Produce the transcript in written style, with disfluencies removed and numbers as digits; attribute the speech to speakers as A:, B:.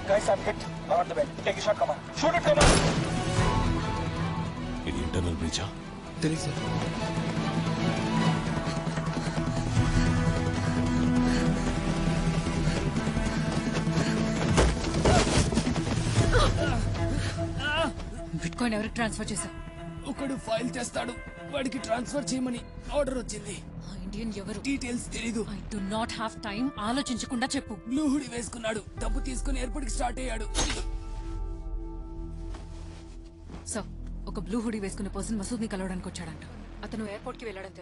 A: Guys, I'm hit. Around the bend. Take a shot, come on. Shoot it, come on.
B: ఇది internal బ్రీచా?
C: తెలియదు sir.
D: Bitcoin ఎవరికి transfer చేశావు?
C: ఒకడు file తెస్తాడు, వాడికి ట్రాన్స్ఫర్ చేయమని ఆర్డర్ వచ్చింది.
D: ఆ ఇండియన్ ఎవరు?
C: డీటెయిల్స్ తెలీదు.
D: I do not have time. ఆలోచించకుండా చెప్పు.
C: బ్లూ హుడీ వేసుకున్నాడు, డబ్బు తీసుకుని ఎయిర్పోర్ట్ కి స్టార్ట్ అయ్యాడు.
D: సో ఒక బ్లూ హుడీ వేసుకున్న పర్సన్ మసూద్ ని కలవడానికి వచ్చాడంట. అతను ఎయిర్పోర్ట్ కి వెళ్ళాడని తెలుసు.